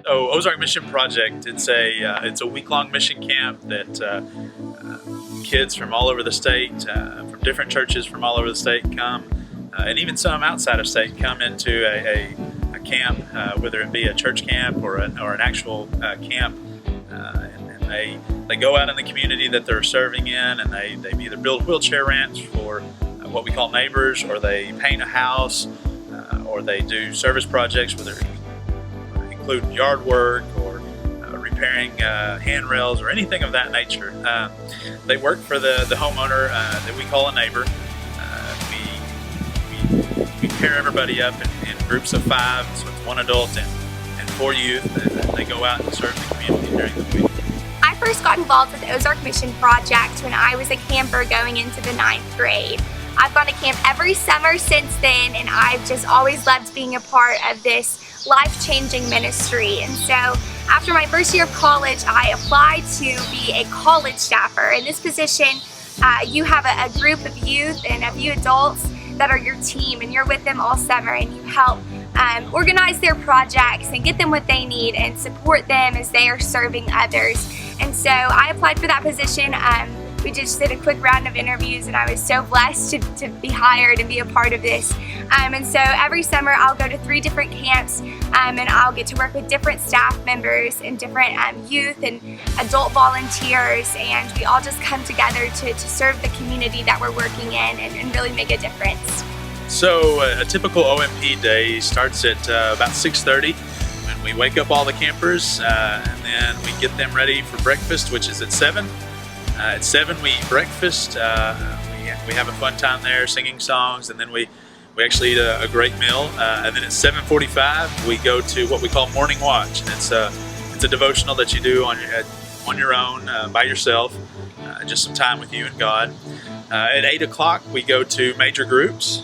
So Ozark Mission Project, it's a week-long mission camp that kids from all over the state, from different churches from all over the state come, and even some outside of state come into a camp, whether it be a church camp or an actual camp, and they go out in the community that they're serving in, and they either build wheelchair ramps for what we call neighbors, or they paint a house, or they do service projects, whether it include yard work or repairing handrails or anything of that nature. They work for the homeowner that we call a neighbor. We pair everybody up in groups of 5, so it's 1 adult and 4 youth, and they go out and serve the community during the week. I first got involved with the Ozark Mission Project when I was a camper going into the 9th grade. I've gone to camp every summer since then, and I've just always loved being a part of this life-changing ministry. And so after my first year of college, I applied to be a college staffer. In this position, you have a group of youth and a few adults that are your team, and you're with them all summer, and you help organize their projects and get them what they need and support them as they are serving others. And so I applied for that position. We just did a quick round of interviews, and I was so blessed to be hired and be a part of this. And so every summer I'll go to 3 different camps, and I'll get to work with different staff members and different youth and adult volunteers, and we all just come together to serve the community that we're working in and really make a difference. So a typical OMP day starts at about 6:30 when we wake up all the campers, and then we get them ready for breakfast, which is at 7. At 7 we eat breakfast, we have a fun time there singing songs, and then we actually eat a great meal, and then at 7:45 we go to what we call morning watch. And it's a devotional that you do on your own, by yourself, just some time with you and God. At 8 o'clock we go to major groups.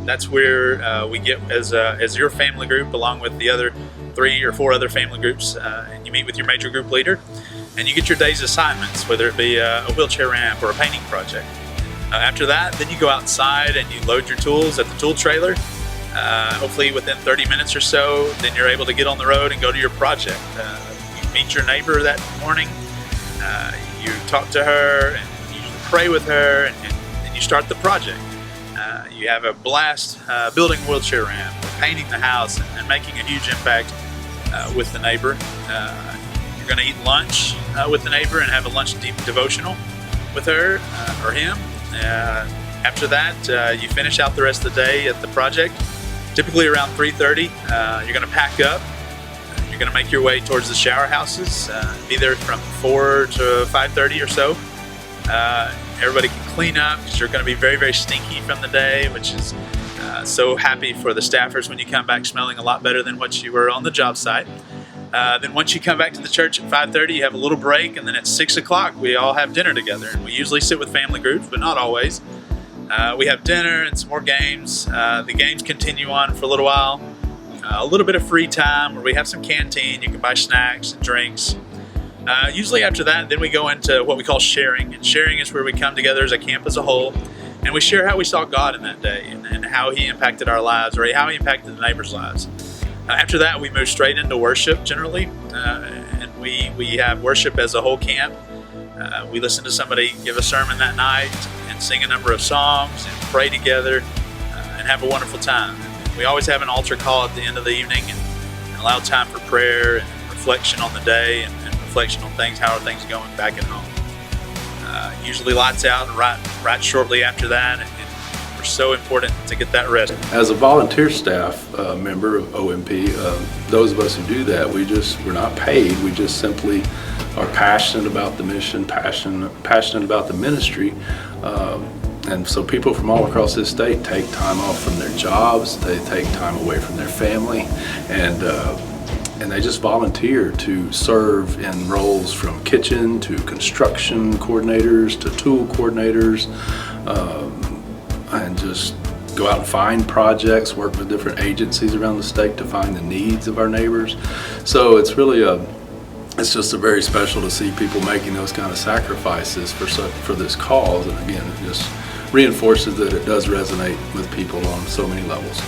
That's where we get as your family group along with the other 3 or 4 other family groups, and you meet with your major group leader, and you get your day's assignments, whether it be a wheelchair ramp or a painting project. After that, then you go outside and you load your tools at the tool trailer. Hopefully within 30 minutes or so, then you're able to get on the road and go to your project. You meet your neighbor that morning, you talk to her, and you usually pray with her, and you start the project. You have a blast building a wheelchair ramp, painting the house, and making a huge impact with the neighbor. You're going to eat lunch with the neighbor and have a lunch devotional with her or him. After that, you finish out the rest of the day at the project. Typically around 3:30, you're going to pack up. You're going to make your way towards the shower houses. Be there from 4 to 5:30 or so. Everybody can clean up because you're going to be very, very stinky from the day, which is so happy for the staffers when you come back smelling a lot better than what you were on the job site. Then once you come back to the church at 5:30, you have a little break, and then at 6 o'clock we all have dinner together. And we usually sit with family groups, but not always. We have dinner and some more games. The games continue on for a little while. A little bit of free time where we have some canteen. You can buy snacks and drinks. Usually after that, then we go into what we call sharing. And sharing is where we come together as a camp as a whole, and we share how we saw God in that day and how He impacted our lives, or how He impacted the neighbors' lives. After that, we move straight into worship generally, and we have worship as a whole camp. We listen to somebody give a sermon that night and sing a number of songs and pray together and have a wonderful time. We always have an altar call at the end of the evening and allow time for prayer and reflection on the day and reflection on things, how are things going back at home. Usually lights out right shortly after that, and we're so important to get that rest. As a volunteer staff member of OMP, those of us who do that, we're not paid. We just simply are passionate about the mission, passionate about the ministry. And so people from all across this state take time off from their jobs, they take time away from their family, and they just volunteer to serve in roles from kitchen to construction coordinators to tool coordinators, and just go out and find projects, work with different agencies around the state to find the needs of our neighbors. So it's really it's just very special to see people making those kind of sacrifices for this cause. And again, it just reinforces that it does resonate with people on so many levels.